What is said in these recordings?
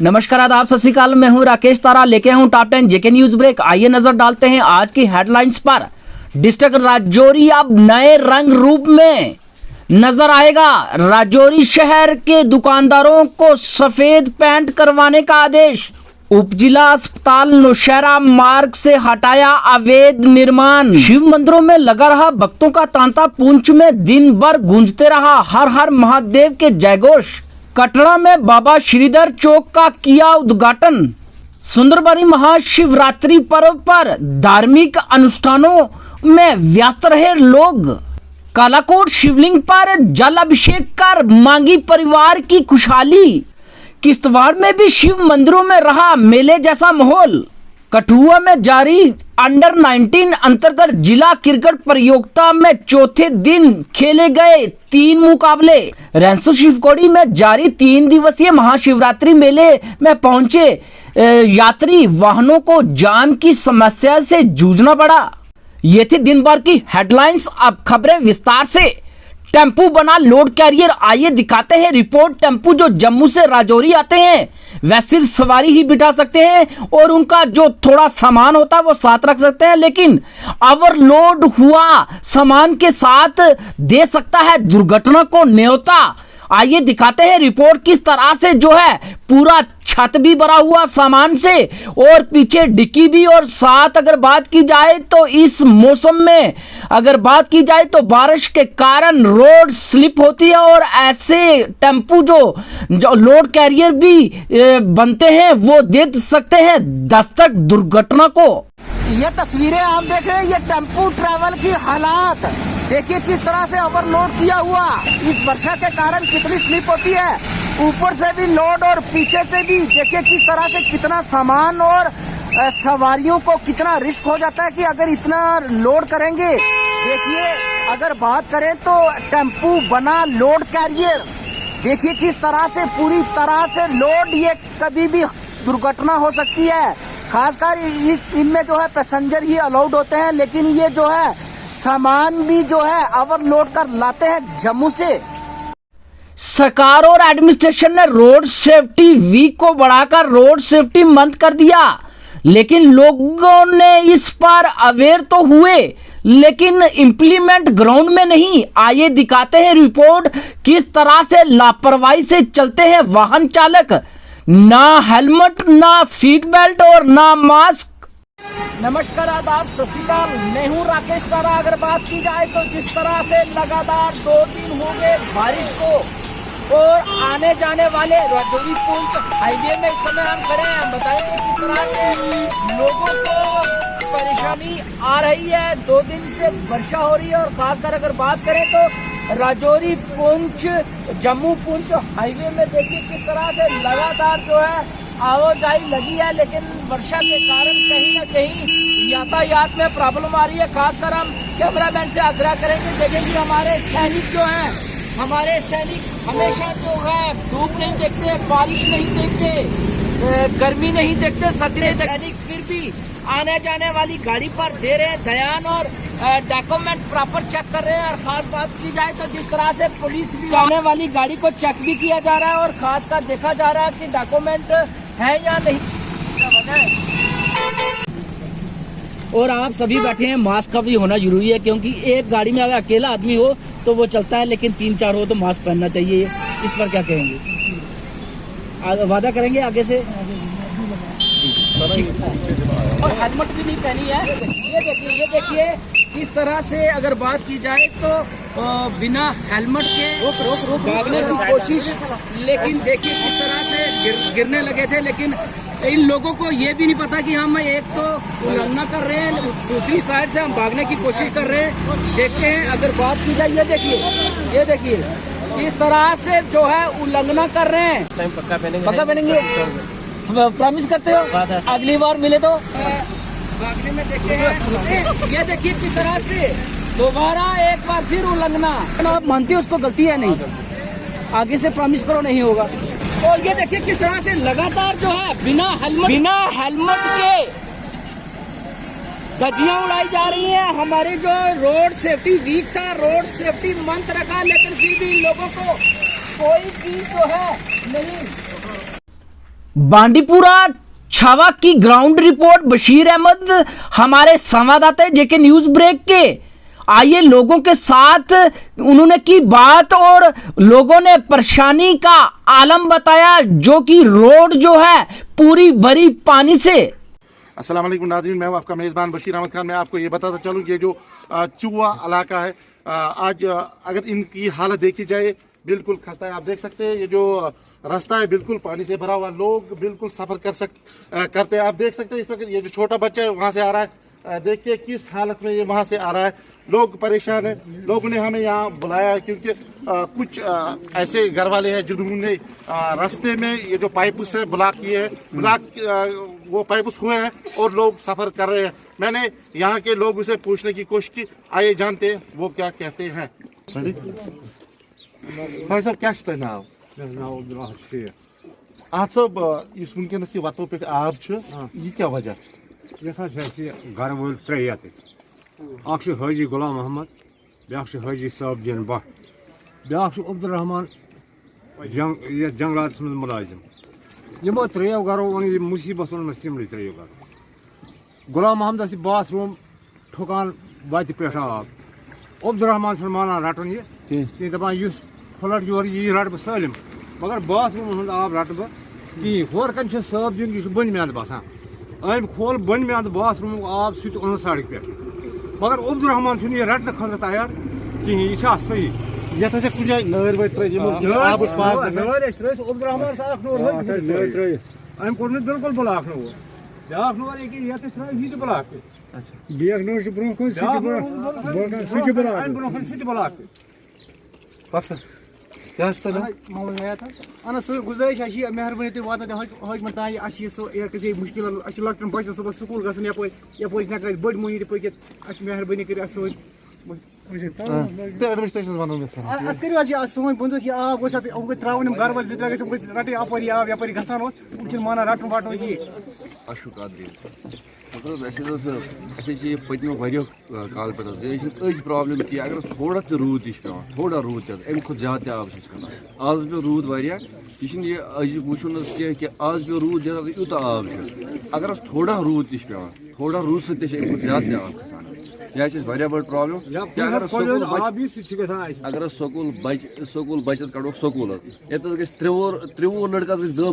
नमस्कार, आदाब, सत श्री अकाल। मैं हूं राकेश तारा, लेके हूं टॉप 10 जेके न्यूज ब्रेक। आइए नजर डालते हैं आज की हेडलाइंस पर। डिस्ट्रिक्ट राजौरी अब नए रंग रूप में नजर आएगा। राजौरी शहर के दुकानदारों को सफेद पेंट करवाने का आदेश। उपजिला अस्पताल नौशहरा मार्ग से हटाया अवैध निर्माण। शिव मंदिरों में लगा रहा भक्तों का तांता। पुंछ में दिन भर गूंजते रहा हर हर महादेव के जयघोष। कटरा में बाबा श्रीधर चौक का किया उद्घाटन। सुंदरबनी महाशिवरात्रि पर्व पर धार्मिक अनुष्ठानों में व्यस्त रहे लोग। कालाकोट शिवलिंग पर जल अभिषेक कर मांगी परिवार की खुशहाली। किश्तवाड़ में भी शिव मंदिरों में रहा मेले जैसा माहौल। कठुआ में जारी अंडर 19 अंतर्गत जिला क्रिकेट प्रतियोगिता में चौथे दिन खेले गए 3 मुकाबले। रेंसो शिवकोड़ी में जारी 3 दिवसीय महाशिवरात्रि मेले में पहुंचे यात्री वाहनों को जाम की समस्या से जूझना पड़ा। ये थी दिन भर की हेडलाइंस। अब खबरें विस्तार से। टेम्पू बना लोड कैरियर, आइए दिखाते हैं रिपोर्ट। टेम्पू जो जम्मू से राजौरी आते हैं वह सिर्फ सवारी ही बिठा सकते हैं और उनका जो थोड़ा सामान होता है वो साथ रख सकते हैं, लेकिन ओवरलोड हुआ सामान के साथ दे सकता है दुर्घटना को न्योता। आइए दिखाते हैं रिपोर्ट किस तरह से जो है पूरा छत भी भरा हुआ सामान से और पीछे डिक्की भी। और साथ अगर बात की जाए तो इस मौसम में अगर बात की जाए तो बारिश के कारण रोड स्लिप होती है और ऐसे टेम्पू जो लोड कैरियर भी बनते हैं वो दे सकते हैं दस्तक दुर्घटना को। ये तस्वीरें आप देख रहे हैं, ये टेम्पू ट्रैवल की हालात देखिए किस तरह से ओवरलोड किया हुआ। इस वर्षा के कारण कितनी स्लिप होती है, ऊपर से भी लोड और पीछे से भी। देखिए किस तरह से कितना सामान और सवारियों को कितना रिस्क हो जाता है कि अगर इतना लोड करेंगे। देखिए अगर बात करें तो टेम्पू बना लोड कैरियर, देखिए किस तरह से पूरी तरह से लोड, ये कभी भी दुर्घटना हो सकती है। खासकर इनमें जो है पैसेंजर ही अलाउड होते हैं, लेकिन ये जो है सामान भी जो है ओवरलोड कर लाते हैं जम्मू से। सरकार और एडमिनिस्ट्रेशन ने रोड सेफ्टी वीक को बढ़ाकर रोड सेफ्टी मंथ कर दिया, लेकिन लोगों ने इस पर अवेयर तो हुए लेकिन इंप्लीमेंट ग्राउंड में नहीं। आइए दिखाते हैं रिपोर्ट किस तरह से लापरवाही से चलते हैं वाहन चालक। ना हेलमेट, ना सीट बेल्ट और ना मास्क। नमस्कार, आदाब, सत श्री अकाल। मैं हूं राकेश तारा। अगर बात की जाए तो जिस तरह से लगातार 2 दिन हो गए बारिश को और आने जाने वाले राजौरी पुंछ हाईवे में इस समय हम खड़े हैं, बताएंगे किस तरह से लोगों को परेशानी आ रही है। 2 दिन से वर्षा हो रही है और खासकर अगर बात करें तो राजौरी पुंछ जम्मू पुंछ हाईवे में देखिए किस तरह से लगातार जो है आवाजाही लगी है, लेकिन वर्षा के कारण कहीं ना कहीं यातायात में प्रॉब्लम आ रही है। खासकर हम कैमरामैन से आग्रह करेंगे, देखेंगे हमारे सैनिक जो हैं, हमारे सैनिक हमेशा जो है धूप नहीं देखते, बारिश नहीं देखते, गर्मी नहीं देखते, सर्दी नहीं देखते। सैनिक फिर भी आने जाने वाली गाड़ी पर दे रहे हैं ध्यान और डॉक्यूमेंट प्रॉपर चेक कर रहे हैं। और खास बात की जाए तो जिस तरह से पुलिस भी आने वाली गाड़ी को चेक भी किया जा रहा है और खासकर देखा जा रहा है कि डॉक्यूमेंट है या नहीं। और आप सभी बैठे हैं, मास्क का भी होना जरूरी है, क्योंकि एक गाड़ी में अगर अकेला आदमी हो तो वो चलता है, लेकिन 3-4 हो तो मास्क पहनना चाहिए। इस पर क्या कहेंगे? वादा करेंगे आगे से। और हेलमेट भी नहीं पहनी है। ये देखिए किस तरह से अगर बात की जाए तो बिना हेलमेट के भागने की कोशिश, लेकिन देखिए किस तरह से गिरने लगे थे। लेकिन इन लोगों को ये भी नहीं पता कि हम एक तो उल्लंघना कर रहे हैं, दूसरी साइड से हम भागने की कोशिश कर रहे हैं। देखते हैं अगर बात की जाए, ये देखिए किस तरह से जो है उल्लंघना कर रहे हैं। पक्का पहनेंगे, प्रॉमिस करते हो अगली बार मिले तो भागने में। देखते हैं ये देखिए किस तरह से दोबारा एक बार फिर उल्लंघना। आप मानते हो उसको गलती है नहीं, आगे से प्रॉमिस करो नहीं होगा। और ये देखिए किस तरह से लगातार जो है बिना हेलमेट के धज्जियां उड़ाई जा रही हैं। हमारे जो रोड सेफ्टी वीक था, रोड सेफ्टी मंथ रखा, लेकिन फिर भी लोगों को कोई भी जो है नहीं। बांडीपुरा छावा की ग्राउंड रिपोर्ट बशीर अहमद हमारे संवाददाता है जेके न्यूज ब्रेक के। आइए लोगों के साथ उन्होंने की बात और लोगों ने परेशानी का आलम बताया, जो कि रोड जो है पूरी भरी पानी से। अस्सलाम वालेकुम नाज़रीन, मैं हूं आपका मेज़बान बशीर अहमद खान। मैं आपको ये बताता चलूं, ये जो चुआ इलाका है, आज अगर इनकी हालत देखी जाए बिल्कुल खस्ता है। आप देख सकते हैं ये जो रास्ता है बिल्कुल पानी से भरा हुआ, लोग बिल्कुल सफ़र करते हैं। आप देख सकते हैं इस वक्त ये जो छोटा बच्चा है वहाँ से आ रहा है, देखिए किस हालत में ये वहाँ से आ रहा है। लोग परेशान हैं। लोगों ने हमें यहाँ बुलाया है क्योंकि कुछ ऐसे घर वाले हैं जिन्होंने रास्ते में ये जो पाइप्स है ब्लॉक किए हैं, वो पाइप्स हुए हैं और लोग सफ़र कर रहे हैं। मैंने यहाँ के लोगों से पूछने की कोशिश की, आइए जानते हैं वो क्या कहते हैं। भाई साहब क्या है नाव? आज सब इस वुनकस वतो पे आब ये क्या वजह? घर वोल त्रे हाजी गुलाम मोहम्मद, ब्या हाजी साहब भट, ब्या अब्दुलरहमान जंगलात मज मुलाजिम। यमो त्रो गरो वो मुसीबत वो यमो त्रो गर। गुलाम मोहम्मद बाथरूम ठुकान वत पे आब, अब्दुलरहमान माना रटन ये दपान फ्लड योर यी रट बह सालिम, मगर बाथरूम आब रट बह कहीं। होर कन साहब दिन यह बन म्याद बसान, अम खोल बन म्याद बाथरूम आब सह ओन सड़क पे, मगर अब्दुलरहमान यह रटने खतर तैयार कहीं। यह सही ये कुछ नर वो अम कोर बिल्कुल ब्लॉक नोर ब्या नोर ये ब्लॉक ब्रोह अना सो गुजारिश मेहरबानी तुम वात हजमत तान अह मुश्किल लकटन बचन सुबह स्कूल गन यप नक बड़ मोनी पकित मेहरबानी कर सोन बंद आब गो त्रावन घर वाल जि रटे अपरी आब यप गसान माना रटन वटन ये पत्मो काल पे अज प्रॉब्लम की अगर थोड़ा तो रूद थोड़ा रूद अम खुद ज्यादा आब आज पे रूद वारिया यह अज वो कि आज पे रूद यूत आब अगर थोड़ा रूद थोड़ा रूद सत ज्यादा आब खसान यह बड़ प्रॉब्लम। अगर स्कूल बचस कड़ोक स्कूल ये त्रिवुह लड़कस ग।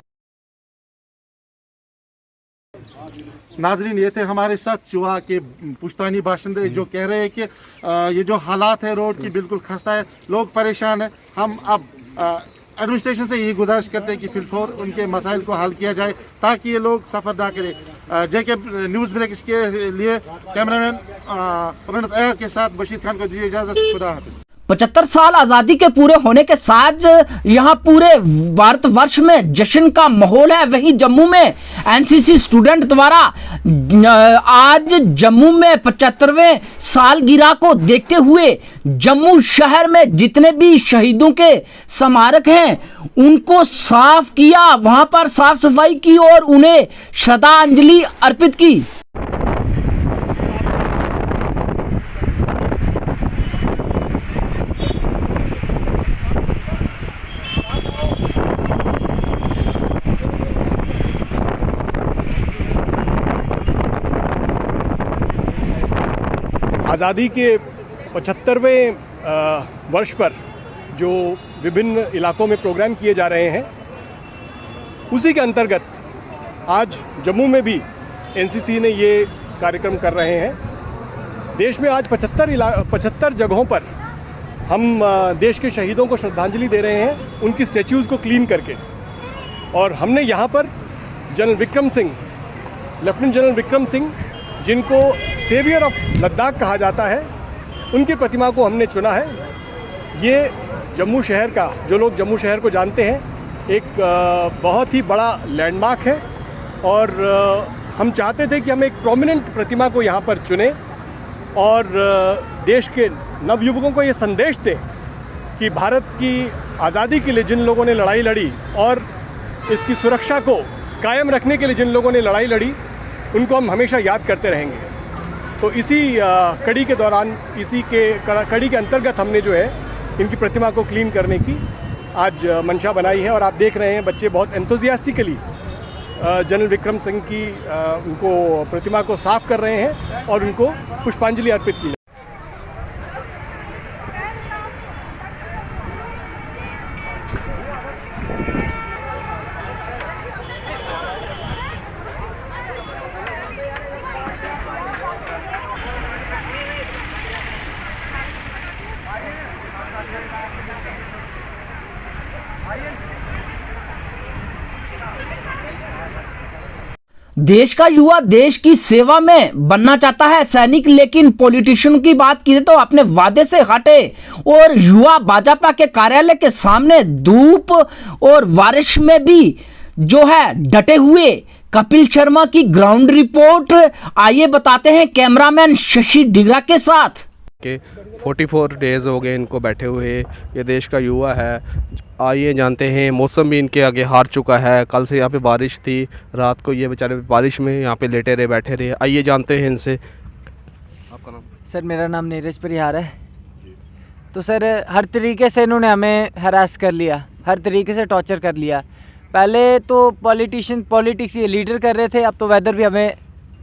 नाजरीन, ये थे हमारे साथ चुहा के पुश्तैनी बाशिंदे जो कह रहे हैं कि ये जो हालात है रोड की बिल्कुल खस्ता है, लोग परेशान हैं। हम अब एडमिनिस्ट्रेशन से यही गुजारिश करते हैं कि फिलफौर उनके मसाइल को हल किया जाए ताकि ये लोग सफ़र ना करें। जेके न्यूज़ ब्रेक इसके लिए कैमरामैन प्रिंस अयाज के साथ बशीर खान को दीजिए इजाज़त। खुदा हाफिज़। 75 साल आजादी के पूरे होने के साथ यहाँ पूरे भारतवर्ष में जश्न का माहौल है। वहीं जम्मू में एनसीसी स्टूडेंट द्वारा आज जम्मू में 75वें सालगिरह को देखते हुए जम्मू शहर में जितने भी शहीदों के स्मारक हैं उनको साफ किया, वहां पर साफ सफाई की और उन्हें श्रद्धांजलि अर्पित की। आज़ादी के 75वें वर्ष पर जो विभिन्न इलाकों में प्रोग्राम किए जा रहे हैं, उसी के अंतर्गत आज जम्मू में भी एनसीसी ने ये कार्यक्रम कर रहे हैं। देश में आज 75 जगहों पर हम देश के शहीदों को श्रद्धांजलि दे रहे हैं, उनकी स्टैच्यूज़ को क्लीन करके। और हमने यहाँ पर general Vikram Singh, lieutenant general Vikram Singh, जिनको सेवियर ऑफ लद्दाख कहा जाता है, उनकी प्रतिमा को हमने चुना है। ये जम्मू शहर का, जो लोग जम्मू शहर को जानते हैं, एक बहुत ही बड़ा लैंडमार्क है और हम चाहते थे कि हम एक प्रोमिनेंट प्रतिमा को यहाँ पर चुनें और देश के नवयुवकों को ये संदेश दें कि भारत की आज़ादी के लिए जिन लोगों ने लड़ाई लड़ी और इसकी सुरक्षा को कायम रखने के लिए जिन लोगों ने लड़ाई लड़ी, उनको हम हमेशा याद करते रहेंगे। तो इसी कड़ी के दौरान, इसी के कड़ी के अंतर्गत हमने जो है इनकी प्रतिमा को क्लीन करने की आज मंशा बनाई है। और आप देख रहे हैं बच्चे बहुत एंथुसियास्टिकली जनरल विक्रम सिंह की उनको प्रतिमा को साफ कर रहे हैं और उनको पुष्पांजलि अर्पित की। देश का युवा देश की सेवा में बनना चाहता है सैनिक, लेकिन पॉलिटिशियन की बात की तो अपने वादे से हटे और युवा भाजपा के कार्यालय के सामने धूप और बारिश में भी जो है डटे हुए। कपिल शर्मा की ग्राउंड रिपोर्ट आइए बताते हैं कैमरामैन शशि डिगरा के साथ। के 44 डेज़ हो गए इनको बैठे हुए। ये देश का युवा है। आइए जानते हैं, मौसम भी इनके आगे हार चुका है। कल से यहाँ पे बारिश थी, रात को ये बेचारे बारिश में यहाँ पे लेटे रहे, बैठे रहे। आइए जानते हैं इनसे। आपका नाम? सर मेरा नाम नीरज परिहार है। तो सर हर तरीके से इन्होंने हमें हरास कर लिया, हर तरीके से टॉर्चर कर लिया। पहले तो पॉलिटिक्स ये लीडर कर रहे थे, अब तो वेदर भी हमें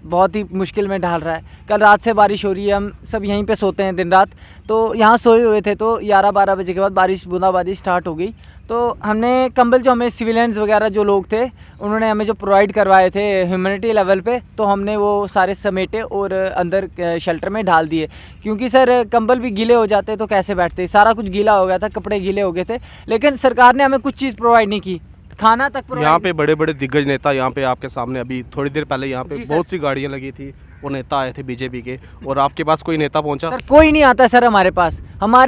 बहुत ही मुश्किल में डाल रहा है। कल रात से बारिश हो रही है, हम सब यहीं पे सोते हैं दिन रात, तो यहाँ सोए हुए थे। तो 11-12 बजे के बाद बारिश बूंदाबांदी स्टार्ट हो गई। तो हमने कंबल जो हमें सिविलियंस वगैरह जो लोग थे उन्होंने हमें जो प्रोवाइड करवाए थे ह्यूमैनिटी लेवल पे, तो हमने वो सारे समेटे और अंदर शेल्टर में डाल दिए। क्योंकि सर कंबल भी गीले हो जाते तो कैसे बैठते, सारा कुछ गीला हो गया था, कपड़े गीले हो गए थे। लेकिन सरकार ने हमें कुछ चीज़ प्रोवाइड नहीं की, खाना तक। यहाँ पे बड़े बड़े दिग्गज नेता यहाँ पे आपके सामने, अभी थोड़ी देर पहले यहाँ पे बहुत सी गाड़ियाँ लगी थी, वो नेता आए थे बीजेपी के, और आपके पास कोई नेता पहुँचा? सर कोई नहीं आता सर, हमारे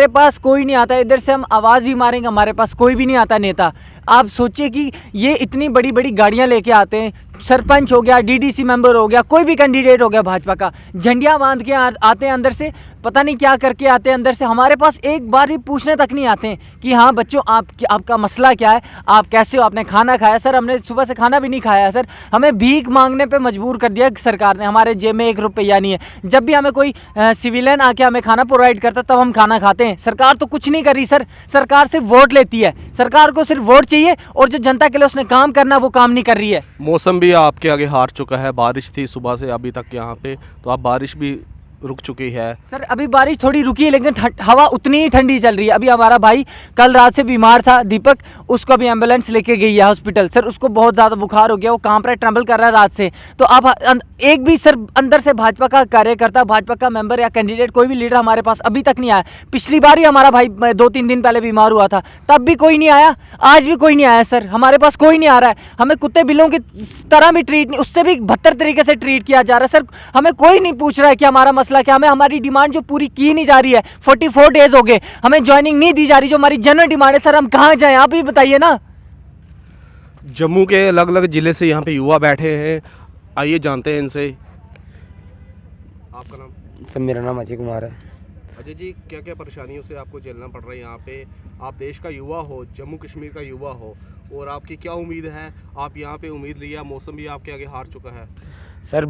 पास कोई नहीं आता। इधर से हम आवाज़ ही मारेंगे, हमारे पास कोई भी नहीं आता नेता। आप सोचिए कि ये इतनी बड़ी बड़ी गाड़ियाँ लेके आते हैं, सरपंच हो गया, डीडीसी मेंबर हो गया, कोई भी कैंडिडेट हो गया भाजपा का, झंडियाँ बांध के आते हैं अंदर से, पता नहीं क्या करके आते हैं अंदर से। हमारे पास एक बार भी पूछने तक नहीं आते हैं कि हाँ बच्चों आपका मसला क्या है, आप कैसे हो, आपने खाना खाया? सर हमने सुबह से खाना भी नहीं खाया सर, हमें भीख मांगने पे मजबूर कर दिया सरकार ने। हमारे जेब में 1 रुपया नहीं है। जब भी हमें कोई सिविलियन आके हमें खाना प्रोवाइड करता तब हम खाना खाते हैं। सरकार तो कुछ नहीं कर रही सर, सरकार सिर्फ वोट लेती है। सरकार को सिर्फ वोट चाहिए और जो जनता के लिए उसने काम करना वो काम नहीं कर रही है। मौसम भी आपके आगे हार चुका है, बारिश थी सुबह से अभी तक यहाँ पे, तो अब बारिश भी रुक चुकी है। सर अभी बारिश थोड़ी रुकी है, लेकिन हवा उतनी ही ठंडी चल रही है। अभी हमारा भाई कल रात से बीमार था, दीपक, उसको अभी एम्बुलेंस लेके गई है हॉस्पिटल। सर उसको बहुत ज़्यादा बुखार हो गया, वो कांप रहा है, ट्रम्बल कर रहा है रात से। तो आप एक भी सर अंदर से भाजपा का कार्यकर्ता, भाजपा का मेंबर या कैंडिडेट, कोई भी लीडर हमारे पास अभी तक नहीं आया। पिछली बार ही हमारा भाई 2-3 दिन पहले बीमार हुआ था, तब भी कोई नहीं आया, आज भी कोई नहीं आया सर। हमारे पास कोई नहीं आ रहा है, हमें कुत्ते बिल्लों की तरह भी ट्रीट नहीं, उससे भी बदतर तरीके से ट्रीट किया जा रहा है सर। हमें कोई नहीं पूछ रहा है कि हमारा मसला क्या, हमें हमारी डिमांड जो पूरी की नहीं जा रही है। 44 डेज हो गए, हमें ज्वाइनिंग नहीं दी जा रही, जो हमारी जनरल डिमांड है। सर हम कहाँ जाएं, आप ही बताइए ना। जम्मू के अलग अलग ज़िले से यहाँ पे युवा बैठे हैं, आइए जानते हैं इनसे। आपका नाम? सर मेरा नाम अजय कुमार है। अजय जी, क्या क्या परेशानियों से आपको झेलना पड़ रहा है यहाँ पे? आप देश का युवा हो, जम्मू कश्मीर का युवा हो, और आपकी क्या उम्मीद है? आप यहाँ पे उम्मीद लिया, मौसम भी आपके आगे हार चुका है। सर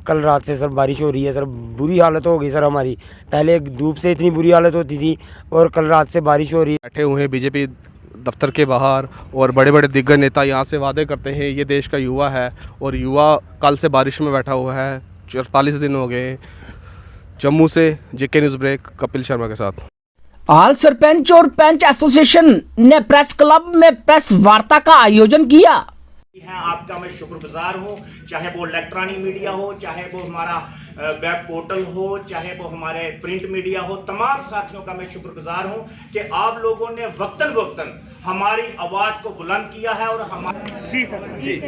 कल रात से सर बारिश हो रही है सर, बुरी हालत हो गई सर हमारी। पहले धूप से इतनी बुरी हालत होती थी और कल रात से बारिश हो रही है। बैठे हुए हैं बीजेपी दफ्तर के बाहर, और बड़े बड़े दिग्गज नेता यहाँ से वादे करते हैं। ये देश का युवा है, और युवा कल से बारिश में बैठा हुआ है। 44 दिन हो गए। जम्मू से जेके न्यूज़ ब्रेक कपिल शर्मा के साथ। आल सरपंच और पंच एसोसिएशन ने प्रेस क्लब में प्रेस वार्ता का आयोजन किया। हैं आपका मैं शुक्रगुजार हूँ, चाहे वो इलेक्ट्रॉनिक मीडिया हो, चाहे वो हमारा वेब पोर्टल हो, चाहे वो हमारे प्रिंट मीडिया हो, तमाम साथियों का मैं शुक्रगुजार हूँ कि आप लोगों ने वक्तन वक्तन हमारी आवाज़ को बुलंद किया है। और हमारे जी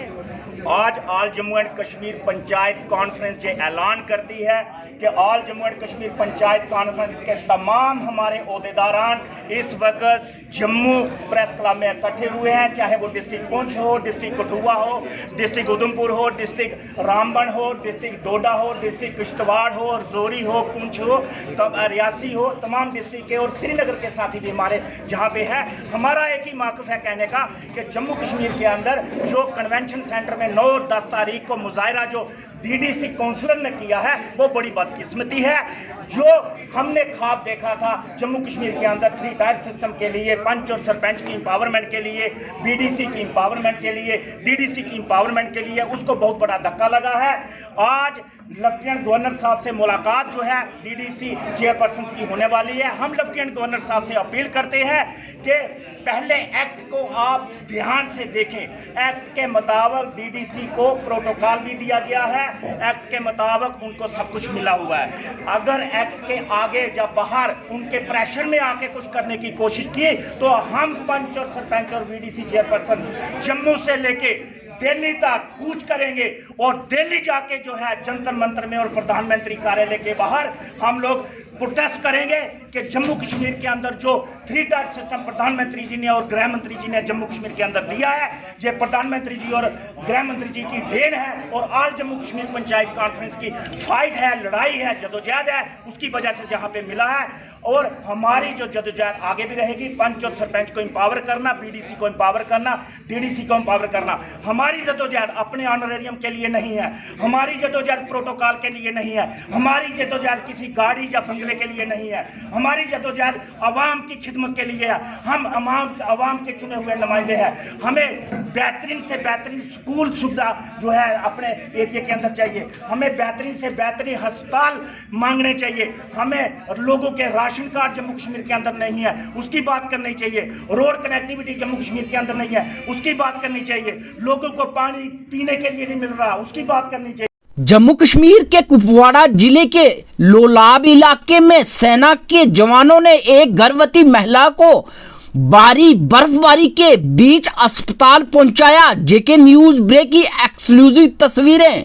आज all Jammu and Kashmir panchayat conference ये ऐलान करती है कि all Jammu and Kashmir panchayat conference के तमाम हमारे ओहदेदारान इस वक्त जम्मू प्रेस क्लब में इकट्ठे हुए हैं। चाहे वो डिस्ट्रिक्ट पुंछ हो, डिस्ट्रिक्ट कठुआ हो, डिस्ट्रिक्ट उधमपुर हो, डिस्ट्रिक्ट रामबन हो, डिस्ट्रिक्ट डोडा हो, डिस्ट्रिक्ट किश्तवाड़ हो, और जोरी हो, पुंछ हो, तब रियासी हो, तमाम डिस्ट्रिक्ट के और श्रीनगर के साथी भी हमारे जहाँ पे है। हमारा एक ही मौक़िफ़ है कहने का कि जम्मू कश्मीर के अंदर जो कन्वेंशन सेंटर में 9 और 10 तारीख को मुजाहरा जो डीडीसी काउंसलर ने किया है वो बड़ी बदकिस्मती है। जो हमने ख्वाब देखा था जम्मू कश्मीर के अंदर 3 टायर सिस्टम के लिए, पंच और सरपंच की इंपावरमेंट के लिए, बीडीसी की इंपावरमेंट के लिए, डीडीसी की इंपावरमेंट के लिए, उसको बहुत बड़ा धक्का लगा है। आज लेफ्टिनेंट गवर्नर साहब से मुलाकात जो है डीडीसी चेयरपर्सन की होने वाली है। हम लेफ्टिनेंट गवर्नर साहब से अपील करते हैं कि पहले एक्ट को आप ध्यान से देखें। एक्ट के मुताबिक डीडीसी को प्रोटोकॉल भी दिया गया है, एक्ट के मुताबिक उनको सब कुछ मिला हुआ है। अगर एक्ट के आगे या बाहर उनके प्रेशर में आके कुछ करने की कोशिश की तो हम पंच और सरपंच और बीडीसी चेयरपर्सन जम्मू से लेके दिल्ली तक कूच करेंगे और दिल्ली जाके जो है जंतर मंतर में और प्रधानमंत्री कार्यालय के बाहर हम लोग प्रोटेस्ट करेंगे कि जम्मू कश्मीर के अंदर जो 3 टायर सिस्टम प्रधानमंत्री जी ने और गृह मंत्री जी ने जम्मू कश्मीर के अंदर दिया है, ये प्रधानमंत्री जी और गृह मंत्री जी की देन है और आज जम्मू कश्मीर पंचायत कॉन्फ्रेंस की फाइट है, लड़ाई है, जदोजहद है, उसकी वजह से जहाँ पे मिला है। और हमारी जो जदोजहद आगे भी रहेगी, पंच और सरपंच को एम्पावर करना, बीडीसी को एम्पावर करना, डीडीसी को एम्पावर करना। हमारी जदोजहद अपने ऑनरेरियम के लिए नहीं है, हमारी जदोजहद प्रोटोकॉल के लिए नहीं है, हमारी जदोजहद किसी गाड़ी या बंगले के लिए नहीं है, हमारी जदोजहद आवाम की खिदमत के लिए है। हम आवाम के चुने हुए नुमाइंदे हैं। हमें बेहतरीन से बेहतरीन स्कूल सुविधा जो है अपने एरिया के अंदर चाहिए, हमें बेहतरीन से बेहतरीन अस्पताल मांगने चाहिए, हमें लोगों के राशन कार्ड जम्मू कश्मीर के अंदर नहीं है उसकी बात करनी चाहिए, रोड कनेक्टिविटी जम्मू कश्मीर के अंदर नहीं है उसकी बात करनी चाहिए, लोगों को पानी पीने के लिए नहीं मिल रहा उसकी बात करनी चाहिए। जम्मू कश्मीर के कुपवाड़ा जिले के लोलाब इलाके में सेना के जवानों ने एक गर्भवती महिला को भारी बर्फबारी के बीच अस्पताल पहुंचाया। जेके न्यूज ब्रेक की एक्सक्लूसिव तस्वीरें।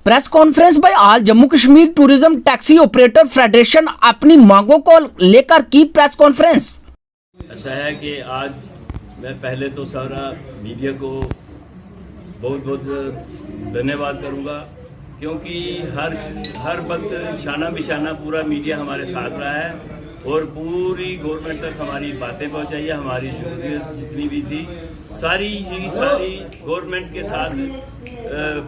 प्रेस कॉन्फ्रेंस में आज Jammu Kashmir tourism taxi operator federation अपनी मांगों को लेकर की प्रेस कॉन्फ्रेंस। ऐसा है कि आज मैं पहले तो सारा मीडिया को बहुत बहुत धन्यवाद करूंगा, क्योंकि हर वक्त शाना बिशाना पूरा मीडिया हमारे साथ रहा है और पूरी गवर्नमेंट तक हमारी बातें पहुंचाई है। हमारी जरूरत जितनी भी थी सारी गवर्नमेंट के साथ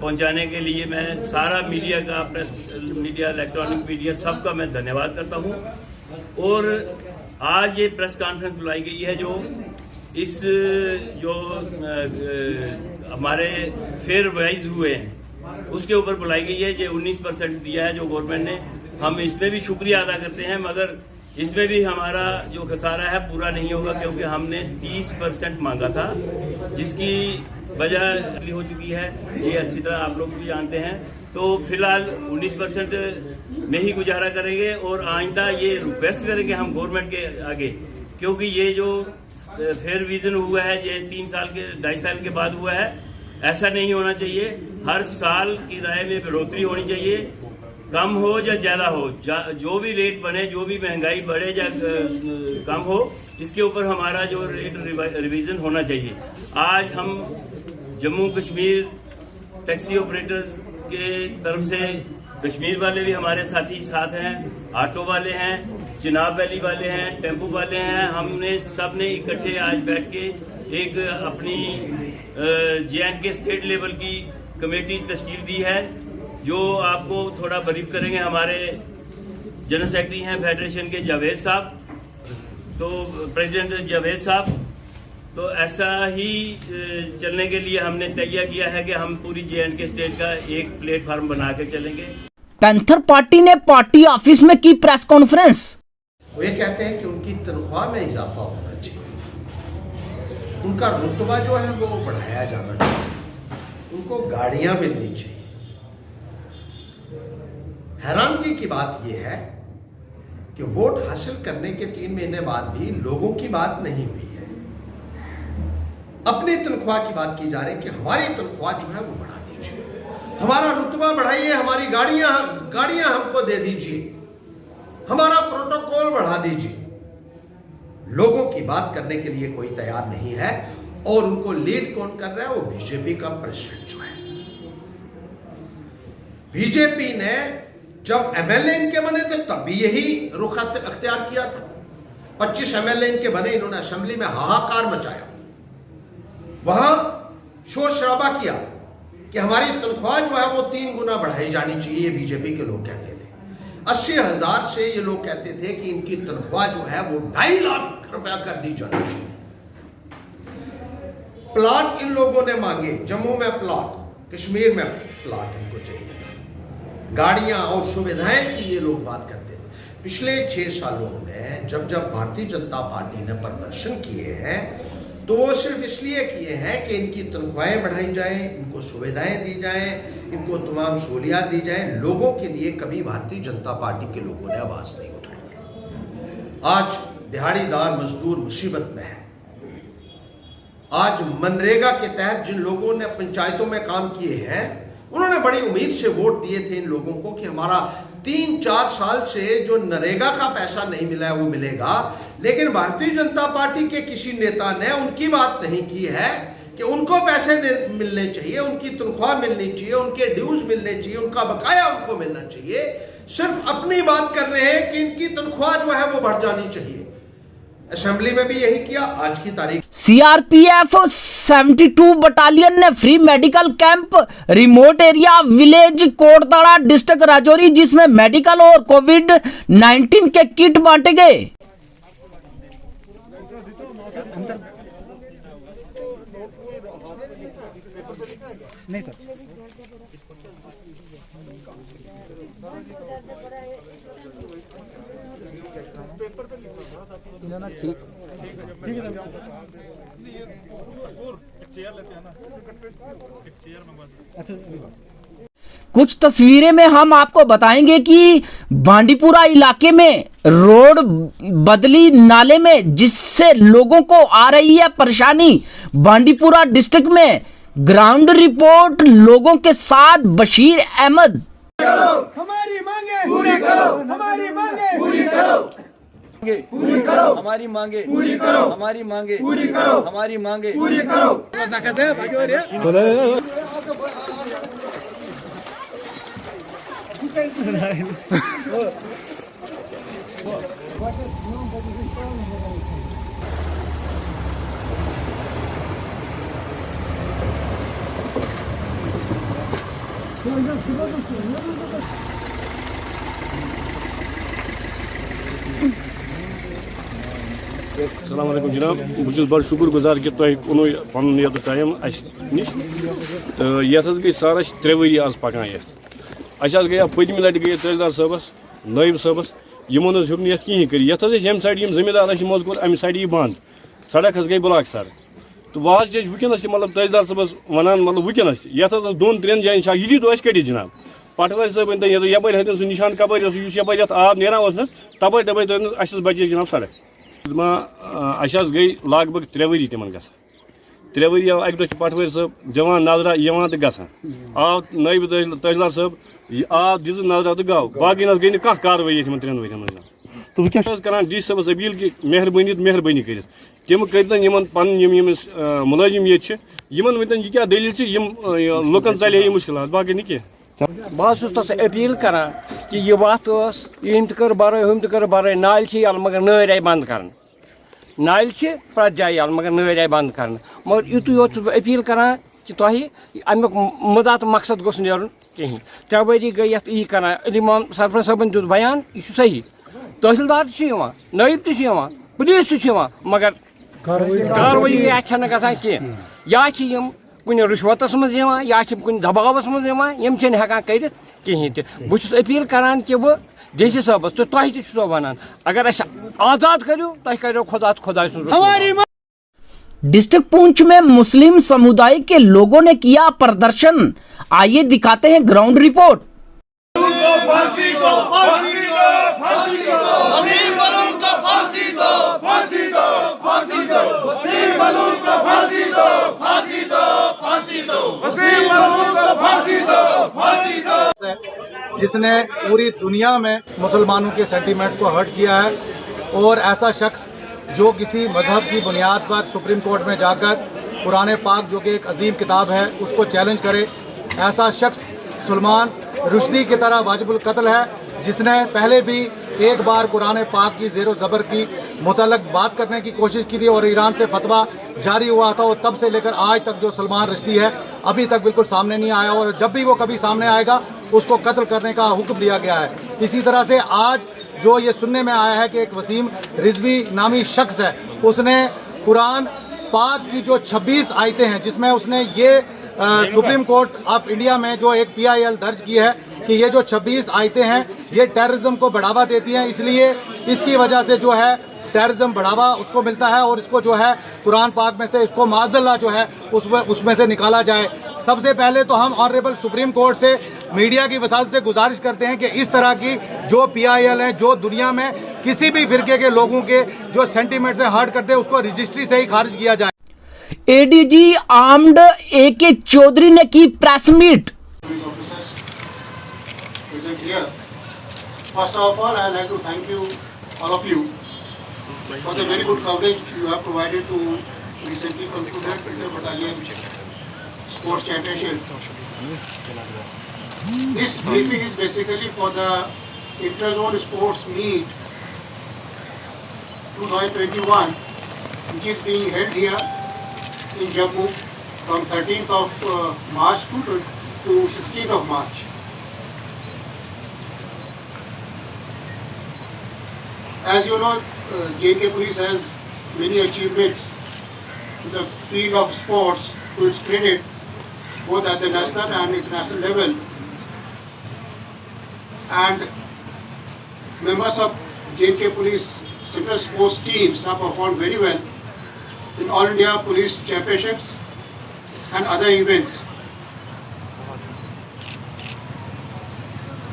पहुंचाने के लिए मैं सारा मीडिया का, प्रेस मीडिया, इलेक्ट्रॉनिक मीडिया, सबका मैं धन्यवाद करता हूं। और आज ये प्रेस कॉन्फ्रेंस बुलाई गई है जो हमारे फेयर वाइज हुए हैं उसके ऊपर बुलाई गई है। ये 19% दिया है जो गवर्नमेंट ने, हम इसमें भी शुक्रिया अदा करते हैं, मगर इसमें भी हमारा जो खसारा है पूरा नहीं होगा, क्योंकि हमने 30% मांगा था, जिसकी वजह हो चुकी है, ये अच्छी तरह आप लोग भी जानते हैं। तो फिलहाल 19% में ही गुजारा करेंगे और आइंदा ये रिक्वेस्ट करेंगे हम गवर्नमेंट के आगे, क्योंकि ये जो फेयर विजन हुआ है ये 3 साल के 2.5 साल के बाद हुआ है, ऐसा नहीं होना चाहिए। हर साल किराए में बढ़ोतरी होनी चाहिए, कम हो या ज्यादा हो, जो भी रेट बने, जो भी महंगाई बढ़े या कम हो, इसके ऊपर हमारा जो रेट रिवीजन होना चाहिए। आज हम जम्मू कश्मीर टैक्सी ऑपरेटर्स के तरफ से कश्मीर वाले भी हमारे साथी साथ हैं, ऑटो वाले हैं, चिनाब वैली वाले हैं, टेम्पो वाले हैं, हमने सब ने इकट्ठे आज बैठ के एक अपनी J&K स्टेट लेवल की कमेटी तश्कील दी है, जो आपको थोड़ा ब्रीफ करेंगे। हमारे जनरल सेक्रेटरी हैं फेडरेशन के जावेद साहब, तो प्रेसिडेंट जावेद साहब, तो ऐसा ही चलने के लिए हमने तैयार किया है कि हम पूरी J&K स्टेट का एक प्लेटफॉर्म बना के चलेंगे। पैंथर पार्टी ने पार्टी ऑफिस में की प्रेस कॉन्फ्रेंस। वो ये कहते हैं कि उनकी तनख्वाह में इजाफा होना चाहिए, उनका रुतबा जो है वो बढ़ाया जाना चाहिए, उनको गाड़ियां मिलनी चाहिए। हैरानगी की बात यह है कि वोट हासिल करने के 3 महीने बाद भी लोगों की बात नहीं हुई है। अपनी तनख्वाह की बात की जा रही है कि हमारी तनख्वाह जो है वो बढ़ा दीजिए, हमारा रुतबा बढ़ाइए, हमारी गाड़ियां हमको दे दीजिए, हमारा प्रोटोकॉल बढ़ा दीजिए। लोगों की बात करने के लिए कोई तैयार नहीं है। और उनको लीड कौन कर रहा है? वो बीजेपी का प्रेसिडेंट जो है। बीजेपी ने जब एमएलए इनके बने थे तब भी यही रुख अख्तियार किया था। 25 एमएलए इनके बने, इन्होंने असेंबली में हाहाकार मचाया, वहां शोर शराबा किया कि हमारी तनख्वाह जो है वो 3 गुना बढ़ाई जानी चाहिए। बीजेपी के लोग कहते थे 80,000 से, ये लोग कहते थे कि इनकी तनख्वाह जो है वो 2.5 लाख रुपया कर दी जानी चाहिए। प्लाट इन लोगों ने मांगे, जम्मू में प्लाट, कश्मीर में प्लाट इनको चाहिए, गाड़ियां और सुविधाएं की ये लोग बात करते थे। पिछले 6 सालों में जब भारतीय जनता पार्टी ने प्रदर्शन किए हैं तो वो सिर्फ इसलिए किए हैं कि इनकी तनख्वाहें बढ़ाई जाएं, इनको सुविधाएं दी जाएं, इनको तमाम सहूलियात दी जाएं। लोगों के लिए कभी भारतीय जनता पार्टी के लोगों ने आवाज नहीं उठाई। आज दिहाड़ीदार मजदूर मुसीबत में है। आज मनरेगा के तहत जिन लोगों ने पंचायतों में काम किए हैं, उन्होंने बड़ी उम्मीद से वोट दिए थे इन लोगों को कि हमारा 3-4 साल से जो नरेगा का पैसा नहीं मिला है वो मिलेगा। लेकिन भारतीय जनता पार्टी के किसी नेता ने उनकी बात नहीं की है कि उनको पैसे मिलने चाहिए, उनकी तनख्वाह मिलनी चाहिए, उनके ड्यूज मिलने चाहिए, उनका बकाया उनको मिलना चाहिए। सिर्फ अपनी बात कर रहे हैं कि इनकी तनख्वाह जो है वो बढ़ जानी चाहिए। असेंबली में भी यही किया। आज की तारीख सीआरपीएफ 72 बटालियन ने free medical camp remote area village Kotdara district Rajouri, जिसमें मेडिकल और कोविड-19 के किट बांटे गए। नहीं सर, ठीक है अच्छा। कुछ तस्वीरें में हम आपको बताएंगे कि बांडीपुरा इलाके में रोड बदली नाले में, जिससे लोगों को आ रही है परेशानी। बांडीपुरा डिस्ट्रिक्ट में ग्राउंड रिपोर्ट लोगों के साथ बशीर अहमद। हमारी मांगे पूरी करो, हमारी मांगे पूरी करो, पूरी करो, हमारी मांगे पूरी करो, हमारी मांगे पूरी करो, हमारी मांगे पूरी करो। अस्सलाम वालेकुम जनाब, बहुत बड़ शुक्र गुजार कि तुम कुन पन ये टाइम नश तो ये गई सारा 3 वरी आज पकान ये गई पतम लट गई तहसीलदार साहबस नायब साहबस यमन हे कहें कर ये साइड जमींदार मजकूर अमे साइड यह बंद सड़क गई ब्लॉक सर तो वह वनस मतलब तहसीलदार साहबस वन मतलब वनस ये 2-3 जान यह तो कड़ी जनाब पटवारी साहब यपर हन सह निशान कपर यप आब नीरान तप तप बचे जनाब सड़क गई लग भग 3 वरी तिमन ग 3 वरी आव अक दह पटवारी साहब जवान नजरा तो ग आव नायब तहसीलदार साहब आव दिज नजरा तो गो बाकी गई कह कार्रवाई 3 वरियन मज करान डी साहबस अपील कि मेहरबानी कर तम कर पन मुलाजिम ये वन क्या दलील लुकन चले मुश्किल बाकी नहीं कह बस तस अपील करान कि यह वत इन कर बर हम कर बर नाल यल मगर नर आई बंद कर नाल प्रत जाए यल मगर नर आई बंद कर मगर युतु योत अपील करान कि तुम अमुक मुदा तो मकसद गोस नेरुन कहीं 3 वरी गई यह करान इमाम सरपंच साहबन दुत बयान यह सही तहसीलदार नायब पुलिस मगर कार्रवाई गसान कह या कुन रिश्वतस मज या कुन दबावस मज हेकान कर कहीं बहुत अपील करान कि वह डीसी साहबस तो तुम वन अगर आजाद करो तुम करो खुदा खुदा डिस्ट्रिक्ट पुंछ में मुस्लिम समुदाय के लोगों ने किया प्रदर्शन। आइए दिखाते हैं ग्राउंड रिपोर्ट। फांसी दो, फांसी दो, फांसी दो, फांसी दो, फांसी दो, फांसी दो, फांसी दो, फांसी दो, मलूम को फांसी दो, फांसी दो, फांसी दो। वसीम मलूम को फांसी दो, फांसी दो। जिसने पूरी दुनिया में मुसलमानों के सेंटीमेंट्स को हर्ट किया है, और ऐसा शख्स जो किसी मजहब की बुनियाद पर सुप्रीम कोर्ट में जाकर कुरान पाक जो कि एक अजीम किताब है उसको चैलेंज करे, ऐसा शख्स सलमान रुश्दी की तरह वाजिबुल कत्ल है, जिसने पहले भी एक बार कुरान पाक की ज़ेरो ज़बर की मुतल्लक बात करने की कोशिश की थी और ईरान से फतवा जारी हुआ था, और तब से लेकर आज तक जो सलमान रुश्दी है अभी तक बिल्कुल सामने नहीं आया, और जब भी वो कभी सामने आएगा उसको कत्ल करने का हुक्म दिया गया है। इसी तरह से आज जो ये सुनने में आया है कि एक वसीम रिजवी नामी शख्स है, उसने कुरान पाक की जो 26 आयतें हैं जिसमें उसने ये सुप्रीम कोर्ट ऑफ इंडिया में जो एक PIL दर्ज की है कि ये जो 26 आयतें हैं ये टेररिज्म को बढ़ावा देती हैं, इसलिए इसकी वजह से जो है टेररिज्म बढ़ावा उसको मिलता है और इसको जो है कुरान पाक में से इसको माज़ल्ला जो है उसमें से निकाला जाए। सबसे पहले तो हम ऑनरेबल सुप्रीम कोर्ट से मीडिया की वसात से गुजारिश करते हैं कि इस तरह की जो PIL हैं जो दुनिया में किसी भी फिरके के लोगों के जो सेंटीमेंट से हर्ट करते हैं उसको रजिस्ट्री से ही खारिज किया जाए। ADG आर्म्ड AK चौधरी ने की press meet. First of all, I would like to thank you, all of you, for the very good coverage you have provided to recently concluded Inter Battalion Sports Championship. This briefing is basically for the Interzone Sports Meet 2021, which is being held here in Jammu from 13th of March to 16th of March. As you know, JK Police has many achievements in the field of sports to its credit, both at the national and international level. And members of JK Police Central Sports teams have performed very well in All India Police Championships and other events.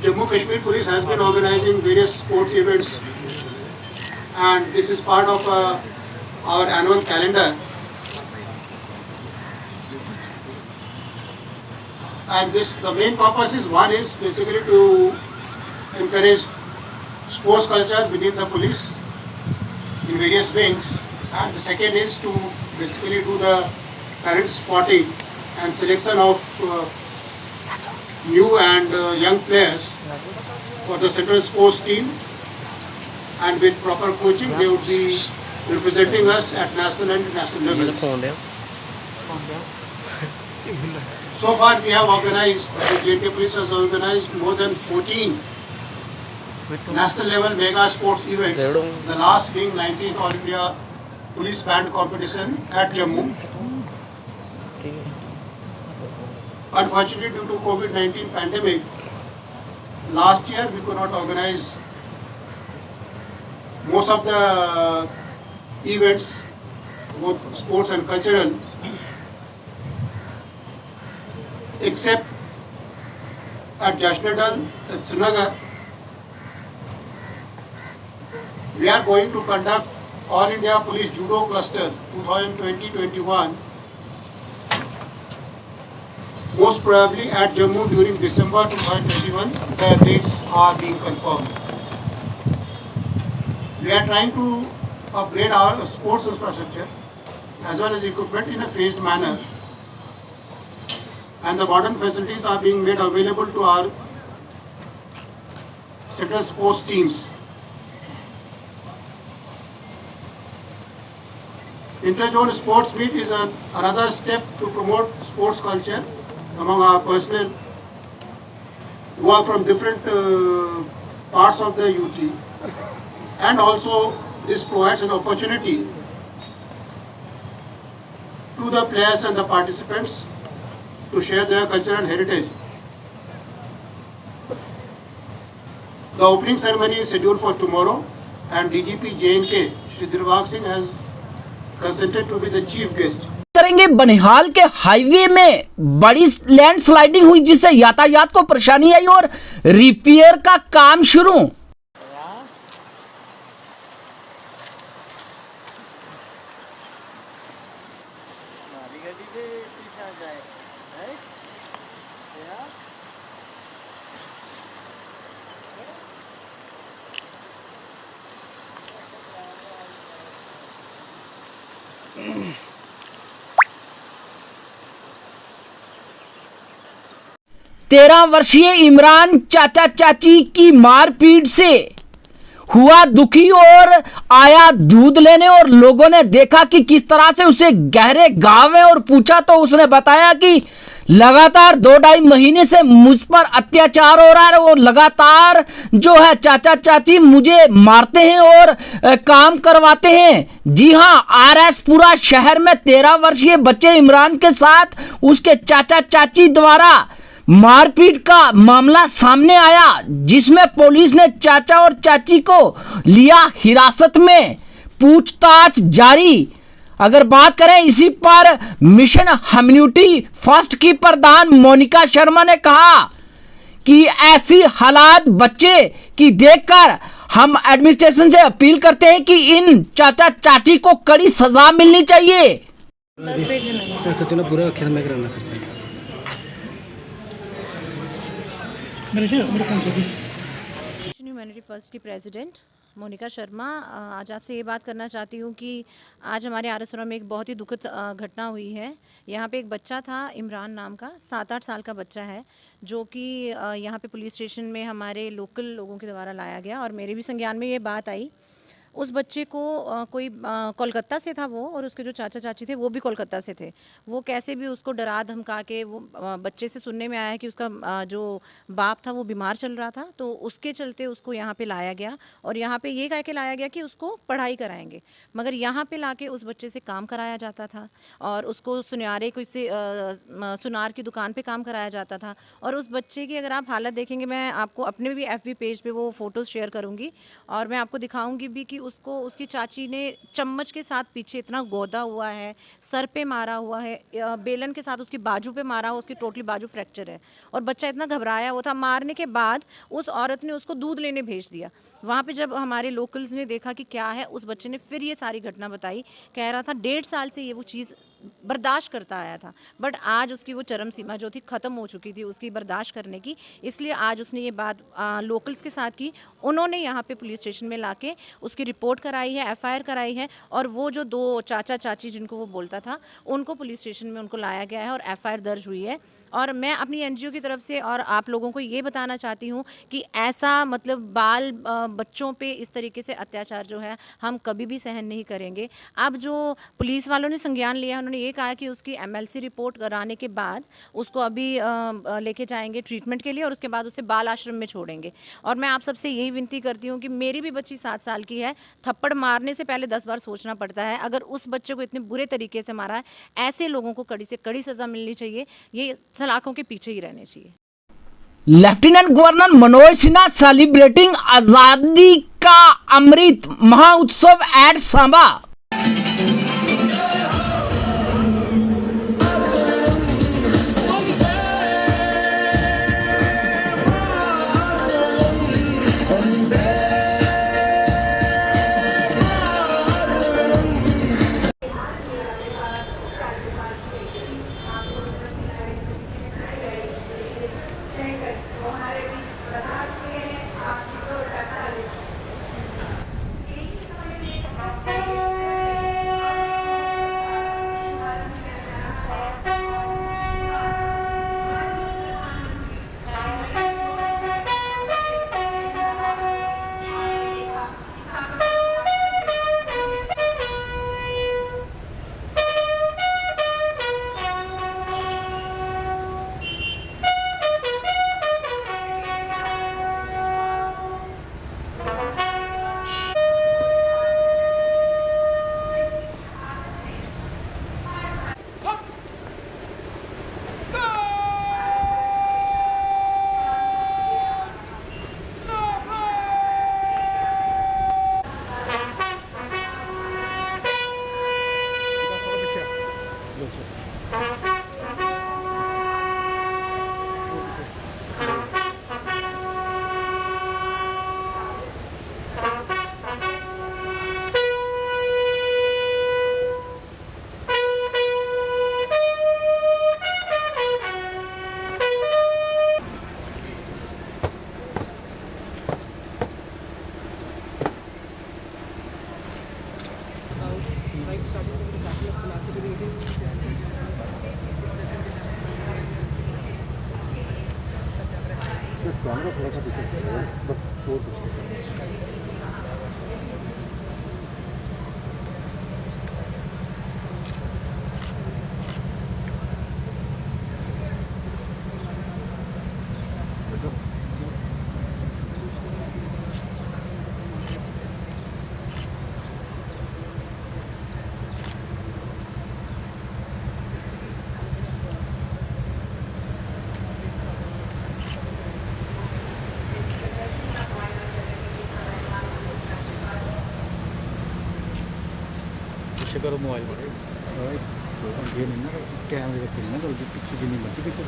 Jammu Kashmir Police has been organizing various sports events, and this is part of our annual calendar. And the main purpose is, one is basically to encourage sports culture within the police in various wings, and the second is to basically do the talent spotting and selection of new and young players for the central sports team, and with proper coaching they would be representing us at national and international levels. So far we have organized, the JK Police has organized more than 14 national level mega sports events, the last being 19th All India Police Band competition at Jammu. Unfortunately, due to COVID-19 pandemic, last year we could not organize most of the events, both sports and cultural, except at Jashnadal at Srinagar. We are going to conduct All India Police Judo Cluster 2020-21, most probably at Jammu during December 2021. The dates are being confirmed. We are trying to upgrade our sports infrastructure as well as equipment in a phased manner, and the modern facilities are being made available to our central sports teams. Interzone Sports Meet is another step to promote sports culture among our personnel who are from different parts of the UT, and also this provides an opportunity to the players and the participants to share their cultural heritage. The opening ceremony is scheduled for tomorrow, and DGP JNK Shri Dilbag Singh has consented to be the chief guest. करेंगे बनिहाल के highway में बड़ी landsliding हुई जिससे यातायात को परेशानी आई और रिपेयर का काम शुरू। तेरह वर्षीय इमरान चाचा चाची की मारपीट से हुआ दुखी और आया दूध लेने, और लोगों ने देखा कि किस तरह से उसे गहरे घाव है, और पूछा तो उसने बताया कि लगातार 2-2.5 महीने से मुझ पर अत्याचार हो रहा है, और लगातार जो है चाचा चाची मुझे मारते हैं और काम करवाते हैं। जी हां, आरएस पूरा शहर में 13 वर्षीय बच्चे इमरान के साथ उसके चाचा चाची द्वारा मारपीट का मामला सामने आया, जिसमें पुलिस ने चाचा और चाची को लिया हिरासत में, पूछताछ जारी। अगर बात करें इसी पर मिशन ह्यूमैनिटी फर्स्ट की प्रधान मोनिका शर्मा ने कहा कि ऐसी हालात बच्चे की देखकर हम एडमिनिस्ट्रेशन से अपील करते हैं कि इन चाचा चाची को कड़ी सजा मिलनी चाहिए। ह्यूमैनिटी फर्स्ट की प्रेसिडेंट मोनिका शर्मा, आज आपसे ये बात करना चाहती हूँ कि आज हमारे आरएसपुरा में एक बहुत ही दुखद घटना हुई है। यहाँ पे एक बच्चा था इमरान नाम का, 7-8 साल का बच्चा है, जो कि यहाँ पे पुलिस स्टेशन में हमारे लोकल लोगों के द्वारा लाया गया, और मेरे भी संज्ञान में ये बात आई। उस बच्चे को कोई कोलकाता से था वो, और उसके जो चाचा चाची थे वो भी कोलकाता से थे। वो कैसे भी उसको डरा धमका के, वो बच्चे से सुनने में आया कि उसका जो बाप था वो बीमार चल रहा था, तो उसके चलते उसको यहाँ पे लाया गया, और यहाँ पे ये कह के लाया गया कि उसको पढ़ाई कराएंगे, मगर यहाँ पे लाके उस बच्चे से काम कराया जाता था, और उसको सुनारे कोई से सुनार की दुकान पे काम कराया जाता था। और उस बच्चे की अगर आप हालत देखेंगे, मैं आपको अपने भी FB पेज पे वो फ़ोटोज़ शेयर करूँगी, और मैं आपको दिखाऊँगी भी कि उसको उसकी चाची ने चम्मच के साथ पीछे इतना गोदा हुआ है, सर पे मारा हुआ है, बेलन के साथ उसकी बाजू पे मारा हुआ, उसकी टोटली बाजू फ्रैक्चर है, और बच्चा इतना घबराया हुआ था। मारने के बाद उस औरत ने उसको दूध लेने भेज दिया। वहाँ पे जब हमारे लोकल्स ने देखा कि क्या है, उस बच्चे ने फिर ये सारी घटना बताई। कह रहा था 1.5 साल से ये वो चीज़ बर्दाश्त करता आया था, बट आज उसकी वो चरम सीमा जो थी ख़त्म हो चुकी थी उसकी बर्दाश्त करने की, इसलिए आज उसने ये बात लोकल्स के साथ की। उन्होंने यहाँ पे पुलिस स्टेशन में लाके उसकी रिपोर्ट कराई है, FIR कराई है, और वो जो 2 चाचा चाची जिनको वो बोलता था उनको पुलिस स्टेशन में उनको लाया गया है, और FIR दर्ज हुई है। और मैं अपनी NGO की तरफ से और आप लोगों को ये बताना चाहती हूँ कि ऐसा मतलब बाल बच्चों पे इस तरीके से अत्याचार जो है हम कभी भी सहन नहीं करेंगे। अब जो पुलिस वालों ने संज्ञान लिया, उन्होंने ये कहा कि उसकी MLC रिपोर्ट कराने के बाद उसको अभी लेके जाएंगे ट्रीटमेंट के लिए, और उसके बाद उसे बाल आश्रम में छोड़ेंगे। और मैं आप सबसे यही विनती करती हूँ कि मेरी भी बच्ची 7 साल की है, थप्पड़ मारने से पहले 10 बार सोचना पड़ता है। अगर उस बच्चे को इतने बुरे तरीके से मारा है, ऐसे लोगों को कड़ी से कड़ी सज़ा मिलनी चाहिए, ये सलाखों के पीछे ही रहने चाहिए। Lieutenant governor Manoj Sinha celebrating आजादी का अमृत महोत्सव एट सांबा। पीछे करो मोबाइल ये नहीं ना कैमरे रखे ना तो पीछे जितनी मर्जी पीछे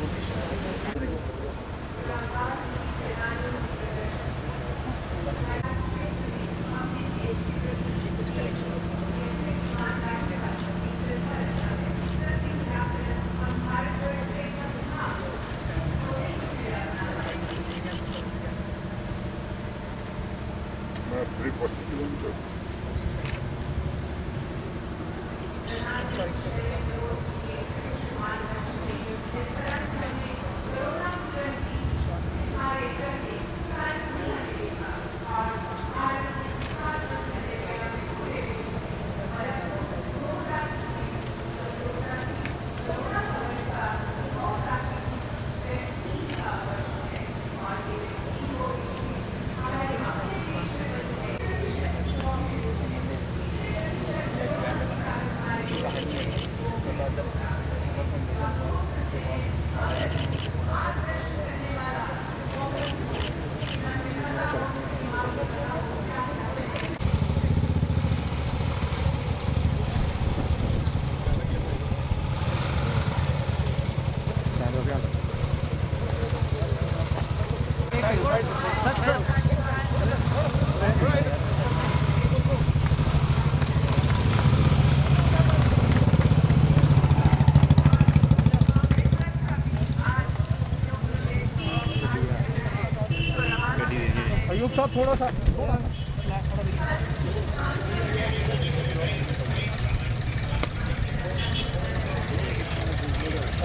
अयूब साहब थोड़ा सा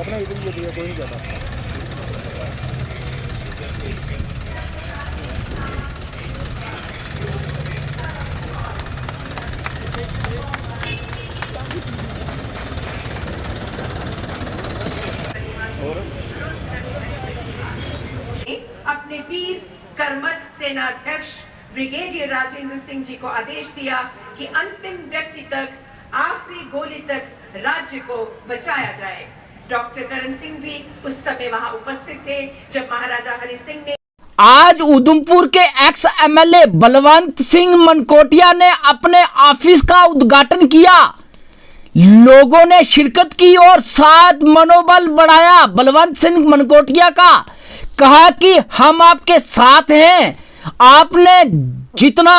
अपना इधर ये दिया कोई नहीं जाता। अपने वीर कर्मठ सेनाध्यक्ष ब्रिगेडियर राजेंद्र सिंह जी को आदेश दिया कि अंतिम व्यक्ति तक, आखिरी गोली तक राज्य को बचाया जाए। डॉक्टर करण सिंह भी उस समय वहां उपस्थित थे जब महाराजा हरि सिंह ने आज उधमपुर के एक्स एमएलए बलवंत सिंह मनकोटिया ने अपने ऑफिस का उद्घाटन किया। लोगों ने शिरकत की और साथ मनोबल बढ़ाया बलवंत सिंह मनकोटिया का। कहा कि हम आपके साथ हैं, आपने जितना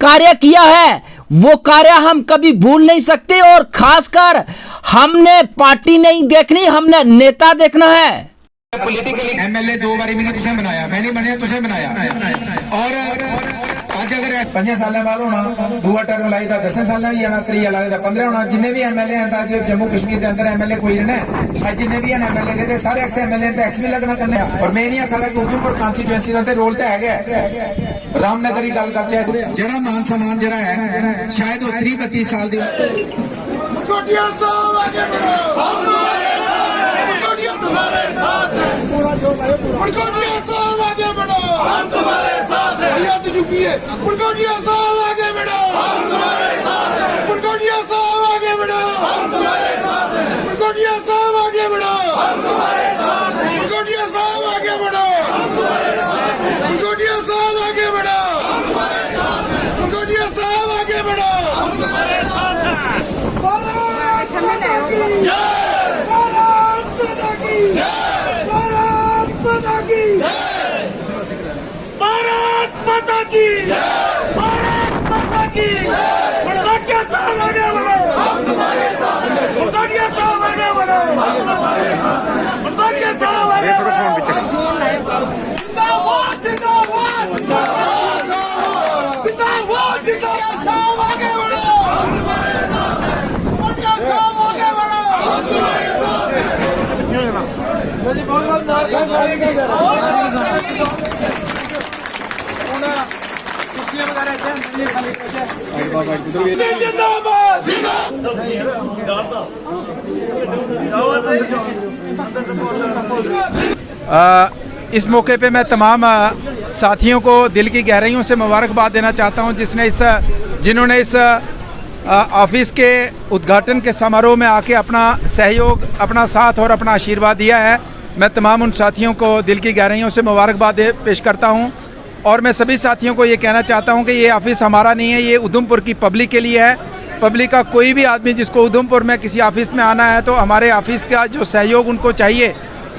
कार्य किया है वो कार्य हम कभी भूल नहीं सकते और खासकर हमने पार्टी नहीं देखनी, हमने नेता देखना है। पॉलिटिकली एमएलए 2 बारी मिली तुझे बनाया, मैं नहीं बनया तुझे बनाया। और आज अगर 5 साल बाद होना दूआ टर्म लाई था 10 साल ही आना, 3 लगता 15 होना। जिन्ने भी एमएलए हैं आज जम्मू कश्मीर के अंदर एमएलए कोई नहीं है, जिन्ने भी एमएलए थे सारे एक्स एमएलए एक्स भी लगना करने। और मैं नहीं आखा कि उधमपुर कॉन्स्टिट्यूएंसी का रोल तो है। रामनगर की गल कर जरा मान सम्मान जरा है शायद वो 30-32 साल की तुम्हारे साथ है, आगे बढ़ो, हम तुम्हारे साथ हैं। तो चुकी है मुनकोटिया साहब आगे बढ़ो, हम तुम्हारे साथ हैं। मुनकोटिया साहब आगे बढ़ो, हम तुम्हारे साथ हैं। मुनकोटिया साहब आगे बढ़ो, हम तुम्हारे साथ हैं। मुनकोटिया साहब आगे बढ़ो, हम तुम्हारे साथ हैं। मुनकोटिया साहब आगे बढ़ो, हम तुम्हारे साथ हैं। मुनकोटिया साहब आगे बढ़ो, हम तुम्हारे साथ हैं। भारत माता की भारत माता की मुनकोटिया साहब आगे बढ़ो, हम तुम्हारे साथ हैं। मुनकोटिया साहब आगे बढ़ो, हम तुम्हारे साथ हैं। मुनकोटिया साहब आगे बढ़ो, जिंदाबाद जिंदाबाद जिंदाबाद जिंदाबाद साहब आगे बढ़ो, हम तुम्हारे साथ हैं। मुनकोटिया साहब आगे बढ़ो, हम तुम्हारे साथ हैं। इस मौके पे मैं तमाम साथियों को दिल की गहराइयों से मुबारकबाद देना चाहता हूं जिन्होंने इस ऑफिस के उद्घाटन के समारोह में आके अपना सहयोग, अपना साथ और अपना आशीर्वाद दिया है। मैं तमाम उन साथियों को दिल की गहराइयों से मुबारकबाद पेश करता हूं और मैं सभी साथियों को ये कहना चाहता हूं कि ये ऑफिस हमारा नहीं है, ये उधमपुर की पब्लिक के लिए है। पब्लिक का कोई भी आदमी जिसको उधमपुर में किसी ऑफिस में आना है तो हमारे ऑफिस का जो सहयोग उनको चाहिए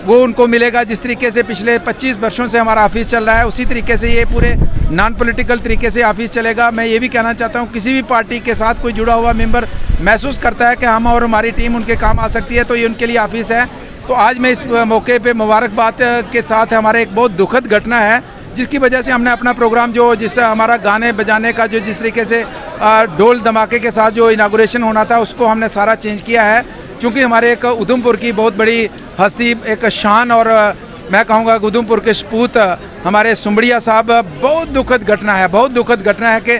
वो उनको मिलेगा। जिस तरीके से पिछले 25 वर्षों से हमारा ऑफिस चल रहा है उसी तरीके से ये पूरे नॉन पॉलिटिकल तरीके से ऑफिस चलेगा। मैं ये भी कहना चाहता हूँ किसी भी पार्टी के साथ कोई जुड़ा हुआ मेंबर महसूस करता है कि हम और हमारी टीम उनके काम आ सकती है तो ये उनके लिए ऑफिस है। तो आज मैं इस मौके पे मुबारकबाद के साथ हमारे एक बहुत दुखद घटना है जिसकी वजह से हमने अपना प्रोग्राम जिससे हमारा गाने बजाने का जिस तरीके से ढोल धमाके के साथ जो इनागुरेशन होना था उसको हमने सारा चेंज किया है। क्योंकि हमारे एक उधमपुर की बहुत बड़ी हस्ती, एक शान और मैं कहूँगा उधमपुर के सपूत हमारे सुमड़िया साहब, बहुत दुखद घटना है कि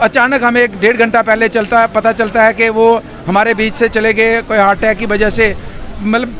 अचानक हमें 1.5 घंटा पहले पता चलता है कि वो हमारे बीच से चले गए कोई हार्ट अटैक की वजह से। मतलब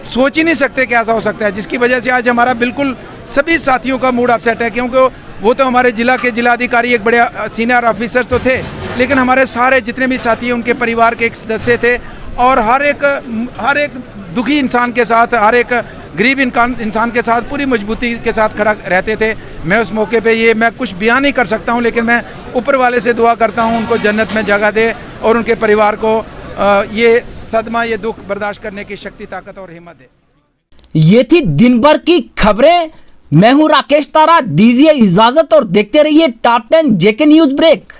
सोच ही नहीं सकते कि ऐसा हो सकता है, जिसकी वजह से आज हमारा बिल्कुल सभी साथियों का मूड अपसेट है। क्योंकि वो तो हमारे ज़िला के जिलाधिकारी एक बड़े सीनियर ऑफिसर्स तो थे, लेकिन हमारे सारे जितने भी साथी हैं उनके परिवार के एक सदस्य थे और हर एक दुखी इंसान के साथ, हर एक गरीब इंसान के साथ पूरी मजबूती के साथ खड़ा रहते थे। मैं उस मौके पे मैं कुछ बयान नहीं कर सकता हूं, लेकिन मैं ऊपर वाले से दुआ करता हूं उनको जन्नत में जगह दे और उनके परिवार को ये सदमा, ये दुख बर्दाश्त करने की शक्ति, ताकत और हिम्मत दे। ये थी दिन भर की खबरें। मैं हूं राकेश तारा, दीजिए इजाजत और देखते रहिए टॉप 10 जेके न्यूज ब्रेक।